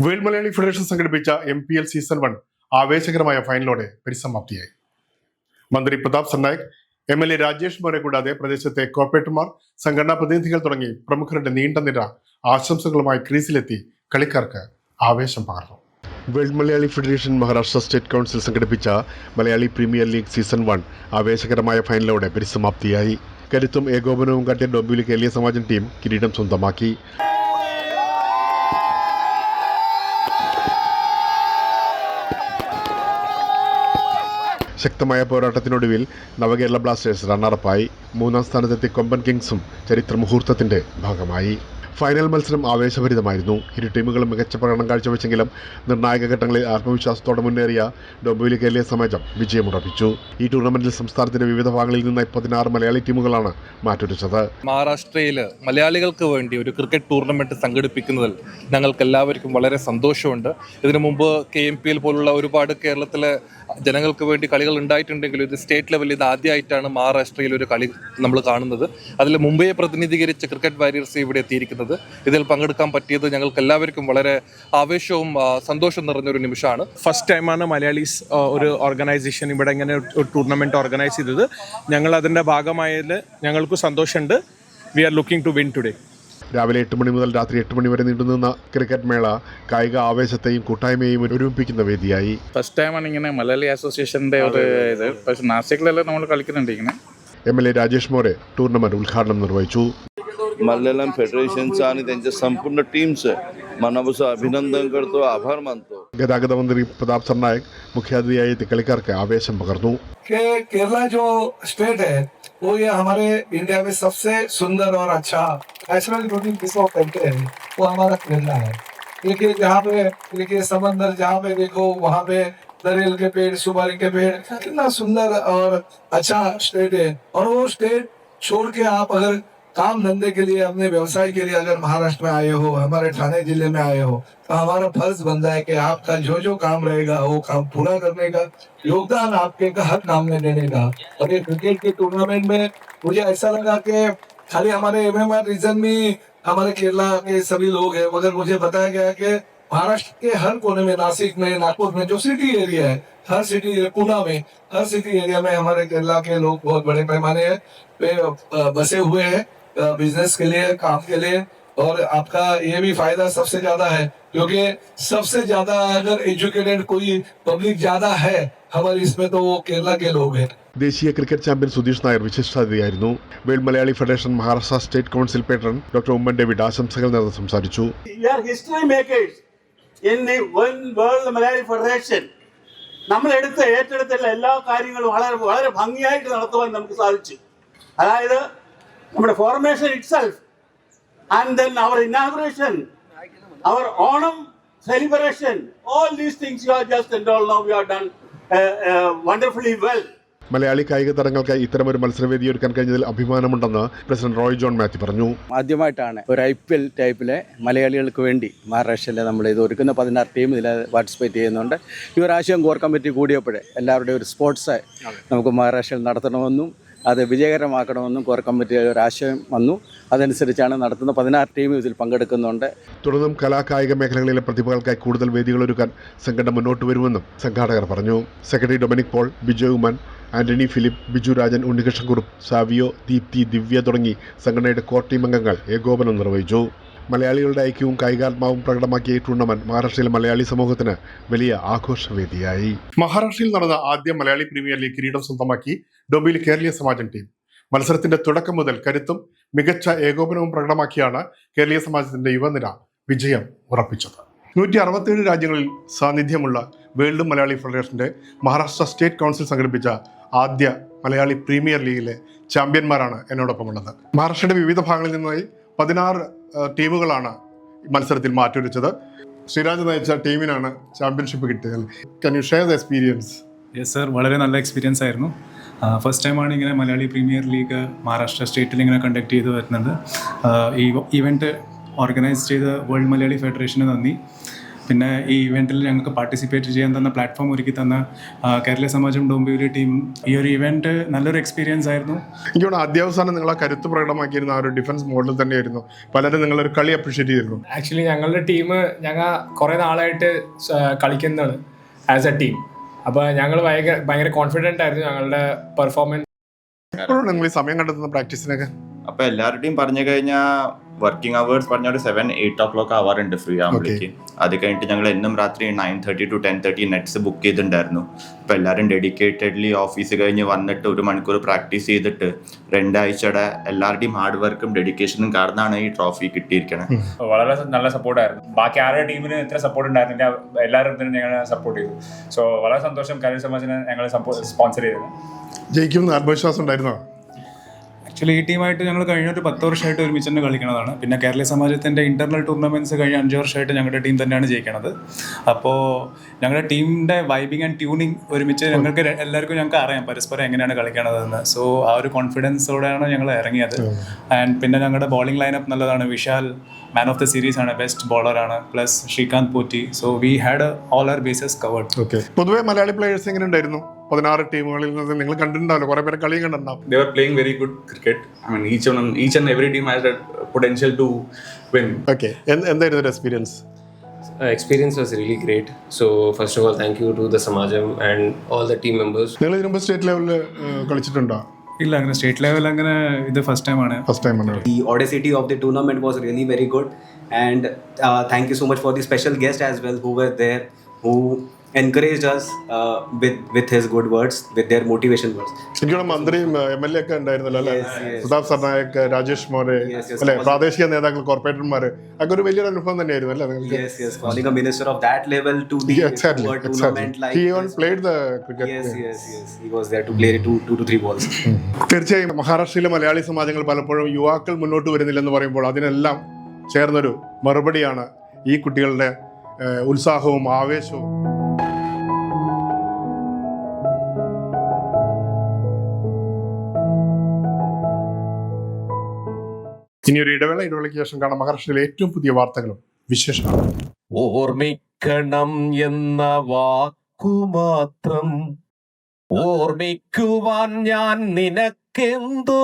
World Malayali federation സംഘടിപ്പിച്ച MPL season 1 ആവേശകരമായ ഫൈനലോടെ പരിസമാപ്തിയായി. മന്ത്രി പ്രതാപ് സർനായിക്, MLA രാജേഷ് മോനെ കൂടാതെ പ്രദേശത്തെ കോർപ്പറേറ്റർമാർ, സംഘടനാ പ്രതിനിധികൾ തുടങ്ങി പ്രമുഖരുടെ നീണ്ട നിര ആശംസകളുമായി ക്രീസിലെത്തി കളിക്കാർക്ക് ആവേശം പകർന്നു. World Malayali federation Maharashtra state council സംഘടിപ്പിച്ച മലയാളി പ്രീമിയർ ലീഗ് സീസൺ 1 ആവേശകരമായ ഫൈനലോടെ പരിസമാപ്തിയായി. കരുത്തും ഏകോപനവും കാട്ടിയ ഡൊംബിവിലി കേരളീയ സമാജം ടീം കിരീടം സ്വന്തമാക്കി. ശക്തമായ പോരാട്ടത്തിനൊടുവിൽ നവകേരള ബ്ലാസ്റ്റേഴ്സ് റണ്ണറപ്പായി. 3ാം സ്ഥാനത്തെത്തി കൊമ്പൻ കിങ്സും ചരിത്ര മുഹൂർത്തത്തിന്റെ ഭാഗമായി. ഫൈനൽ മത്സരം ആവേശഭരിതമായിരുന്നു. ഇരു ടീമുകളും മികച്ച പ്രകടനം കാഴ്ചവെച്ചെങ്കിലും നിർണായക ഘട്ടങ്ങളിൽ ആത്മവിശ്വാസത്തോടെ മുന്നേറിയ ഡൊംബിവിലി കേരളീയ സമാജം വിജയമുറപ്പിച്ചു. ഈ ടൂർണമെന്റിൽ സംസ്ഥാനത്തിന്റെ വിവിധ ഭാഗങ്ങളിൽ നിന്നായി 16 മലയാളി ടീമുകളാണ് മാറ്റുരച്ചത്. മഹാരാഷ്ട്രയിൽ മലയാളികൾക്ക് വേണ്ടി ഒരു ക്രിക്കറ്റ് ടൂർണമെന്റ് സംഘടിപ്പിക്കുന്നതിൽ ഞങ്ങൾക്ക് എല്ലാവർക്കും വളരെ സന്തോഷമുണ്ട്. ഇതിനു മുമ്പ് KMPL പോലുള്ള ഒരുപാട് കേരളത്തിലെ ജനങ്ങൾക്ക് വേണ്ടി കളികൾ ഉണ്ടായിട്ടുണ്ടെങ്കിലും ഇത് സ്റ്റേറ്റ് ലെവലിൽ ഇത് ആദ്യമായിട്ടാണ് മഹാരാഷ്ട്രയിൽ ഒരു കളി നമ്മൾ കാണുന്നത്. അതിൽ മുംബൈയെ പ്രതിനിധീകരിച്ച് ക്രിക്കറ്റ് വാരിയേഴ്സ് ഇവിടെ എത്തിയിരിക്കുന്നത്. ഇതിൽ പങ്കെടുക്കാൻ പറ്റിയത് ഞങ്ങൾക്ക് എല്ലാവർക്കും വളരെ ആവേശവും സന്തോഷം നിറഞ്ഞൊരു നിമിഷമാണ്. ഫസ്റ്റ് ടൈമാണ് മലയാളീസ് ഒരു ഓർഗനൈസേഷൻ ഇവിടെ ഇങ്ങനെ ഒരു ടൂർണമെന്റ് ഓർഗനൈസ് ചെയ്തത്. ഞങ്ങൾ അതിൻ്റെ ഭാഗമായതിൽ ഞങ്ങൾക്ക് സന്തോഷമുണ്ട്. We are looking to win today. രാവിലെ 8 മണി മുതൽ രാത്രി 8 മണി വരെ നീണ്ടുനിന്ന ക്രിക്കറ്റ് മേള കായിക ആവേശത്തെയും കൂട്ടായ്മയും ഒരുമിപ്പിക്കുന്ന വേദിയായി. ഫസ്റ്റ് ടൈമാണ് ഇങ്ങനെ മലയാളി അസോസിയേഷൻ്റെ ഒരു ഇത്. പക്ഷേ നാസിക്കിലെല്ലാം നമ്മൾ കളിക്കുന്നുണ്ട് ഇങ്ങനെ. MLA രാജേഷ് മോരെ ടൂർണമെന്റ് ഉദ്ഘാടനം നിർവഹിച്ചു. मल्याळम फेडरेशनचा आणि त्यांच्या संपूर्ण टीमचं मनापासून अभिनंदन करतो, आभार मानतो. ഗതാഗത മന്ത്രി പ്രതാപ് സർനായിക് മുഖ്യാതിഥിയായി എത്തി കളിക്കാർക്ക് ആവേശം പകർന്നു. केरला जो स्टेट है वो ये हमारे इंडिया में सबसे सुंदर और अच्छा नेचुरल ब्यूटी जिसको कहते हैं वो हमारा केरला है. देखिए जहाँ पे देखिए समंदर जहाँ पे देखो वहाँ पे नारियल के पेड़, सुपारी के पेड़, कितना सुंदर और अच्छा स्टेट है. और वो स्टेट छोड़ के आप अगर काम धंधे के लिए, अपने व्यवसाय के लिए अगर महाराष्ट्र में आए हो, हमारे ठाणे जिले में आए हो, तो हमारा फर्ज बनता है कि आपका जो जो काम रहेगा वो काम पूरा करने का, योगदान आपके का हर काम में देने का. और ये क्रिकेट के टूर्नामेंट में मुझे ऐसा लगा कि खाली हमारे MMR रीजन में हमारे केरला के सभी लोग हैं, मगर मुझे बताया गया कि महाराष्ट्र के हर कोने में, नासिक में, नागपुर में जो सिटी एरिया है, हर सिटी, पूना में, हर सिटी एरिया में हमारे केरला के लोग बहुत बड़े पैमाने पे बसे हुए हैं बिजनेस के लिए, काम के लिए. और आपका ये भी फायदा सबसे ज्यादा है क्योंकि सबसे ज्यादा अगर एजुकेटेड कोई पब्लिक ज्यादा है हमारे इसमें तो वो केरला के लोग हैं. ദേശീയ ക്രിക്കറ്റ് ചാമ്പ്യൻ സുധീഷ് നായർ വിശിഷ്ടാതിഥിയായിരുന്നു. World Malayali federation Maharashtra state council patron doctor Oommen David ആശംസകൾ നേർന്ന് സംസാരിച്ചു. വേൾഡ് മലയാളി ഫെഡറേഷൻ നമ്മൾ ഏറ്റെടുത്തുള്ള എല്ലാ കാര്യങ്ങളും വളരെ വളരെ ഭംഗിയായിട്ട് നടത്തുവാൻ നമുക്ക് സാധിച്ചു. അതായത് നമ്മുടെ formation itself and then our inauguration, our Onam celebration, all these things you have just and all now we have done wonderfully well. Malayali കായിക താരങ്ങൾക്ക് ഇത്തരമൊരു മത്സരവേദി ഒരുക്കാൻ കഴിഞ്ഞതിൽ അഭിമാനമുണ്ടെന്ന് പ്രസിഡന്റ് റോയ് ജോൺ മാത്യു പറഞ്ഞു. ആദ്യമായിട്ടാണ് ഒരു IPL ടൈപ്പിലെ മലയാളികൾക്ക് വേണ്ടി മഹാരാഷ്ട്രയിൽ നമ്മൾ ഇത് ഒരുക്കുന്ന 16 ടീം ഇതിൽ പാർട്ടിസിപ്പേറ്റ് ചെയ്യുന്നുണ്ട്. ഈ ഒരു ആശയം കോർ കമ്മിറ്റി കൂടിയപ്പോഴേ എല്ലാവരുടെയും ഒരു സ്പോർട്സ് നമുക്ക് മഹാരാഷ്ട്രയിൽ നടത്തണമെന്നും അത് വിജയകരമാക്കണമെന്നും കോർ കമ്മിറ്റിയുടെ ഒരു ആശയം വന്നു. അതനുസരിച്ചാണ് നടത്തുന്ന 16 ടീം ഇതിൽ പങ്കെടുക്കുന്നുണ്ട്. തുടർന്നും കലാകായിക മേഖലകളിലെ പ്രതിഭകൾക്കായി കൂടുതൽ വേദികൾ ഒരുക്കാൻ സംഘടന മുന്നോട്ട് വരുമെന്നും സംഘാടകർ പറഞ്ഞു. സെക്രട്ടറി ഡൊമിനിക് പോൾ, ബിജോയ് ഉമ്മൻ, ആന്റണി ഫിലിപ്പ്, ബിജു രാജൻ, ഉണ്ണികൃഷ്ണൻ കുറുപ്പ്, സാവിയോ, ദീപ്തി, ദിവ്യ തുടങ്ങി സംഘടനയുടെ കോർ ടീം അംഗങ്ങൾ ഏകോപനം നിർവഹിച്ചു. മലയാളികളുടെ ഐക്യവും കായികാത്മാവും പ്രകടമാക്കിയ ഈ ടൂർണമെന്റ് മഹാരാഷ്ട്രയിലെ മലയാളി സമൂഹത്തിന് വലിയ ആഘോഷവേദിയായി. മഹാരാഷ്ട്രയിൽ നടന്ന ആദ്യ മലയാളി പ്രീമിയർ ലീഗ് കിരീടം സ്വന്തമാക്കി ഡൊംബിവിലി കേരളീയ സമാജം ടീം. മത്സരത്തിന്റെ തുടക്കം മുതൽ കരുത്തും മികച്ച ഏകോപനവും പ്രകടമാക്കിയാണ് കേരളീയ സമാജത്തിന്റെ യുവനിര വിജയം ഉറപ്പിച്ചത്. 167 രാജ്യങ്ങളിൽ സാന്നിധ്യമുള്ള വേൾഡ് മലയാളി ഫെഡറേഷന്റെ മഹാരാഷ്ട്ര സ്റ്റേറ്റ് കൗൺസിൽ സംഘടിപ്പിച്ച ആദ്യ മലയാളി പ്രീമിയർ ലീഗിലെ ചാമ്പ്യന്മാരാണ് എന്നോടൊപ്പമുള്ളത്. മഹാരാഷ്ട്രയുടെ വിവിധ ഭാഗങ്ങളിൽ നിന്നായി 16 ടീമുകളാണ് മത്സരത്തിൽ മാറ്റുരച്ചത്. ശ്രീരാജ് നയിച്ച ടീമിനാണ് ചാമ്പ്യൻഷിപ്പ് കിട്ടിയത്. Can you share the experience? Yes sir, വളരെ നല്ല എക്സ്പീരിയൻസ് ആയിരുന്നു. ഫസ്റ്റ് ടൈമാണ് ഇങ്ങനെ മലയാളി പ്രീമിയർ ലീഗ് മഹാരാഷ്ട്ര സ്റ്റേറ്റിൽ ഇങ്ങനെ കണ്ടക്ട് ചെയ്ത് വരുന്നത്. ഈ ഇവൻറ്റ് ഓർഗനൈസ് ചെയ്ത വേൾഡ് മലയാളി ഫെഡറേഷന് നന്ദി. പിന്നെ ഈ ഇവൻറ്റിൽ ഞങ്ങൾക്ക് പാർട്ടിസിപ്പേറ്റ് ചെയ്യാൻ തന്ന പ്ലാറ്റ്ഫോം ഒരുക്കി തന്ന കേരള സമാജം ഡോംബിവലി ടീം, ഈ ഒരു ഇവൻറ്റ് നല്ലൊരു എക്സ്പീരിയൻസ് ആയിരുന്നു. എനിക്ക് തോന്നുന്നു ആദ്യാവസാനം നിങ്ങളെ കരുത്ത് പ്രകടമാക്കിയിരുന്ന ആ ഒരു ഡിഫൻസ് മോഡൽ തന്നെയായിരുന്നു. പലരും നിങ്ങളൊരു കളി അപ്രീഷിയേറ്റ് ചെയ്തിരുന്നു. ആക്ച്വലി ഞങ്ങളുടെ ടീം ഞങ്ങൾ കുറേ നാളായിട്ട് കളിക്കുന്നതാണ് ആസ് എ ടീം. അപ്പോൾ ഞങ്ങൾ ഭയങ്കര കോൺഫിഡൻ്റ് ആയിരുന്നു ഞങ്ങളുടെ പെർഫോമൻസ്. എപ്പോഴും നിങ്ങൾ ഈ സമയം കണ്ടെത്തുന്ന പ്രാക്ടീസിനൊക്കെ? അപ്പൊ എല്ലാവരുടെയും പറഞ്ഞു കഴിഞ്ഞാൽ വർക്കിംഗ് അവേഴ്സ് പറഞ്ഞ ഒരു 7-8 o'clock ആവാറുണ്ട് ഫ്രീ ആകുമ്പോഴേക്ക്. അത് കഴിഞ്ഞിട്ട് ഞങ്ങൾ എന്നും രാത്രി 9:30 to 10:30 നെറ്റ്സ് ബുക്ക് ചെയ്തിട്ടുണ്ടായിരുന്നു. അപ്പൊ എല്ലാവരും ഡെഡിക്കേറ്റഡ്ലി ഓഫീസ് കഴിഞ്ഞ് വന്നിട്ട് 1 മണിക്കൂർ പ്രാക്ടീസ് ചെയ്തിട്ട് 2 ആഴ്ചയുടെ എല്ലാവരുടെയും ഹാർഡ് വർക്കും ഡെഡിക്കേഷനും കാരണമാണ് ഈ ട്രോഫി കിട്ടിയിരിക്കുന്നത്. വളരെ നല്ല സപ്പോർട്ടായിരുന്നു. ബാക്കി ആരുടെ ടീമിന് ഇത്ര സപ്പോർട്ട് ഉണ്ടായിരുന്നില്ല, എല്ലാവരും ഞങ്ങളെ സപ്പോർട്ട് ചെയ്തു. സോ വളരെ സന്തോഷം കേരള സമാജിനെ ഞങ്ങൾ സ്പോൺസർ ചെയ്തത്. ജയിക്കുമെന്ന് ആത്മവിശ്വാസം ഉണ്ടായിരുന്നോ? ആക്ച്വലി ഈ ടീമായിട്ട് ഞങ്ങൾ കഴിഞ്ഞ ഒരു 10 വർഷമായിട്ട് ഒരുമിച്ച് തന്നെ കളിക്കുന്നതാണ്. പിന്നെ കേരള സമാജത്തിൻ്റെ ഇൻ്റർണൽ ടൂർണമെൻറ്റ്സ് കഴിഞ്ഞ 5 വർഷമായിട്ട് ഞങ്ങളുടെ ടീം തന്നെയാണ് ജയിക്കണത്. അപ്പോൾ ഞങ്ങളുടെ ടീമിൻ്റെ വൈബിങ് ആൻഡ് ട്യൂണിങ് ഒരുമിച്ച് എല്ലാവർക്കും ഞങ്ങൾക്ക് അറിയാം പരസ്പരം എങ്ങനെയാണ് കളിക്കണതെന്ന്. സോ ആ ഒരു കോൺഫിഡൻസോടെയാണ് ഞങ്ങൾ ഇറങ്ങിയത്. ആൻഡ് പിന്നെ ഞങ്ങളുടെ ബോളിംഗ് ലൈനപ്പ് നല്ലതാണ്. Vishal man of the series ആണ്, ബെസ്റ്റ് ബോളറാണ്, plus Sreekanth Potti. So we had all our bases covered. Okay. പൊതുവെ മലയാളി പ്ലേയേഴ്സ് എങ്ങനെ ഉണ്ടായിരുന്നു? 16 ടീമുകളിൽ നിന്ന് നിങ്ങൾ കണ്ടിട്ടുണ്ടാവല്ലോ, കുറെ പേരെ കളിയും കണ്ടിട്ടുണ്ടാവും. They were playing very good cricket. I mean, each and every team has a potential to win. Okay. എന്തായിരുന്നു ഒരു experience? Experience was really great. So first of all, thank you to the Samajam and all the team members. നിങ്ങൾ ഇതിനു മുമ്പ് state ലെവലിൽ കളിച്ചിട്ടുണ്ടോ? ഇല്ല, അങ്ങനെ state level അങ്ങനെ ഇത് ഫസ്റ്റ് ടൈമാണ്. The audacity of the tournament was really very good, and thank you so much for the special guests as well who were there, who encouraged us with his good words, with their motivation words. എനിക്കോട് മന്ത്രിയും MLA ഒക്കെ ഉണ്ടായിരുന്നല്ലോ അല്ലേ? സുധാബ് സർനായക്, രാജേഷ് മോരെ അല്ലെ, പ്രാദേശിക നേതാക്കൾ, കോർപ്പറേറ്റർമാർ, അതൊക്കെ ഒരു വലിയൊരു അനുഭവം തന്നെയായിരുന്നു അല്ലേ നിങ്ങൾക്ക്? Yes, calling a minister of that level to the tournament like he even played the cricket. Yes, he was there to play 2 to 3 balls. തീർച്ചയായും മഹാരാഷ്ട്രയിലെ മലയാളി സമാജങ്ങൾ പലപ്പോഴും യുവാക്കൾ മുന്നോട്ട് വരുന്നില്ലെന്ന് പറയുമ്പോൾ അതിനെല്ലാം ചേർന്നൊരു മറുപടിയാണ് ഈ കുട്ടികളുടെ ഉത്സാഹവും ആവേശവും. ഇനി ഒരു ഇടവേളയ്ക്ക് ശേഷം കാണാം മഹാരാഷ്ട്രയിലെ ഏറ്റവും പുതിയ വാർത്തകളും വിശേഷങ്ങളും. ഓർമ്മിക്കണം എന്ന വാക്കുമാത്രം ഓർമ്മിക്കുവാൻ ഞാൻ നിനക്കെന്തു